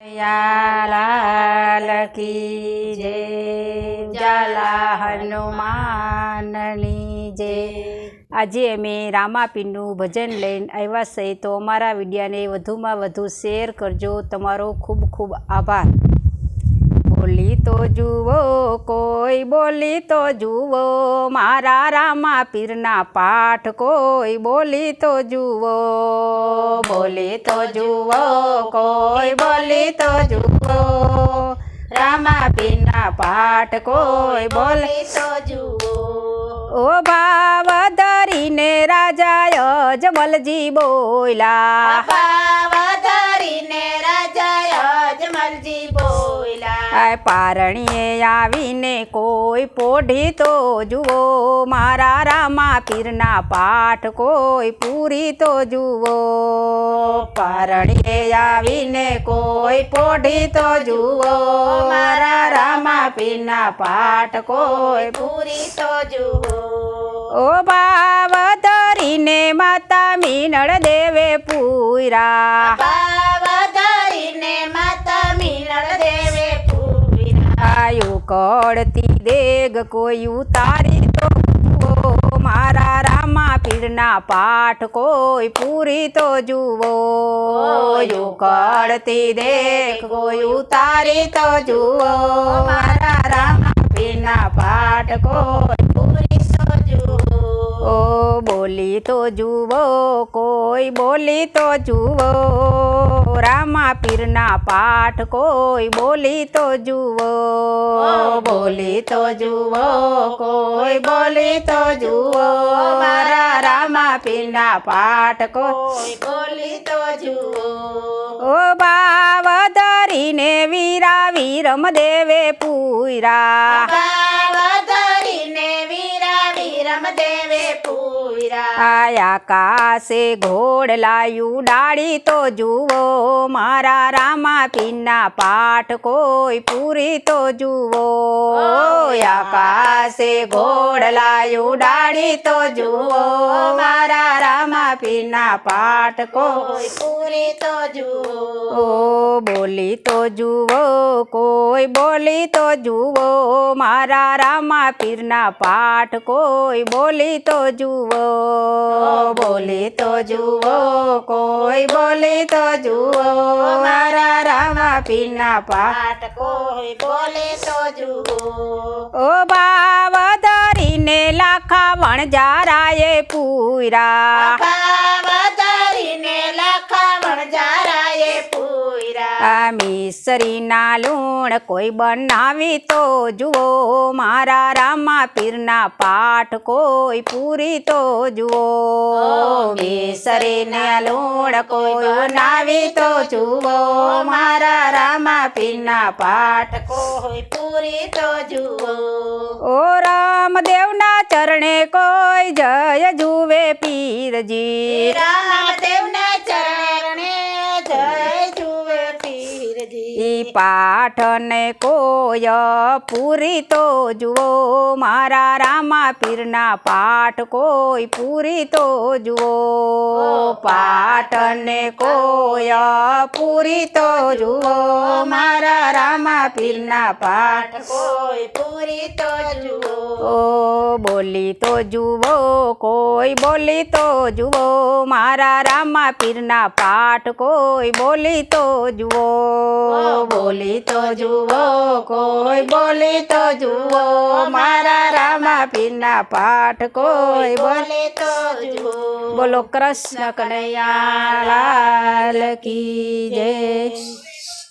લાલ કી જય, ઝાલા હનુમાનની જય। આજે અમે રામાપીરનું ભજન લઈને આવ્યા છે, તો અમારા વિડીયોને વધુમાં વધુ શેર કરજો। તમારો ખૂબ ખૂબ આભાર। બોલી તો જુઓ કોઈ, બોલી તો જુઓ મારા રામાપીરના પાઠ કોઈ, બોલી તો જુઓ, બોલી તો જુઓ કોઈ, બોલી તો જુઓ રામાપીરના પાઠ કોઈ, બોલી તો જુઓ। ઓ ભાવ ધરીને રાજા અજમલજી બોલ્યા, ભાવ ધરીને રાજા અજમલજી બોલ્યા। પારણીએ આવીને કોઈ પોઢી તો જુઓ મારા રામાપીરના પાઠ કોઈ, પૂરી તો જુઓ। પારણીએ આવીને કોઈ પોઢી તો જુઓ મારા રામાપીરના પાઠ કોઈ, પૂરી તો જુઓ। ઓ ભાવ ધરીને માતા મીનળ દેવે પૂર્યા, ભાવ ધરીને માતા મીનળ દેવે પૂર્યા। આયુ કળતી દેગ કોઈ ઉતારી તો જુઓ મારા રામાપીરના પાઠ કોઈ, પૂરી તો જુઓ। આયુ કળતી દેગ કોઈ ઉતારી તો જુઓ મારા રામાપીરના પાઠ કોઈ, પૂરી તો જુઓ। ઓ બોલી તો જુઓ કોઈ, બોલી તો જુઓ રામાપીરના પાઠ કોઈ, બોલી તો જુઓ। બોલી તો જુઓ કોઈ, બોલી તો જુઓ મારા રામાપીરના પાઠ કોઈ, બોલી તો જુઓ। ઓ ભાવ ધરીને વીરા વીરમ દેવે પૂર્યા, ભાવ ધરીને વીરા વીરમ દેવે પૂર્યા। આકાશે ઘોડલાયું ડાળી તો જુઓ મારા રામાપીરના પાઠ કોઈ, પૂરી તો જુઓ। આકાશે ઘોડલાયું ડાળી તો જુઓ મારા રામાપીરના પાઠ કોઈ, પૂરી તો જુઓ। ઓ બોલી તો જુઓ કોઈ, બોલી તો જુઓ મારા રામાપીરના પાઠ કોઈ, બોલી તો જુઓ। બોલી તો જુઓ કોઈ, બોલી તો જુઓ મારા રામાપીરના પાઠ કોઈ, બોલે તો જુઓ। ઓ ભાવ ધરીને લાખા વણજારાએ પૂર્યા, ભાવ ધરીને લાખા વણજારાએ પૂર્યા। મિસરીના લૂણ કોઈ બનાવી તો જુઓ મારા રામાપીરના પાઠ કોઈ, પૂરી તો જુઓ। મિસરીના લૂણ કોઈ બનાવી તો જુઓ મારા રામાપીરના પાઠ કોઈ, પૂરી તો જુઓ। ઓ રામદેવના ચરણે કોઈ જય જુએ પીરજી, રામદેવના ચરણે જય જુએ પીરજી। પાઠને કોઈ પૂરી તો જુઓ મારા રામાપીરના પાઠ કોઈ, પૂરી તો જુઓ। પાઠને કોઈ પૂરી તો જુઓ મારા રામાપીરના પાઠ કોઈ, પૂરી તો જુઓ। ઓ બોલી તો જુઓ કોઈ, બોલી તો જુઓ મારા રામાપીરના પાઠ કોઈ, બોલી તો જુઓ। બોલી તો જુઓ કોઈ, બોલી તો જુઓ મારા રામાપીરના પાઠ કોઈ, બોલે તો જુઓ। બોલો કૃષ્ણ કનૈયા લાલ કી જય।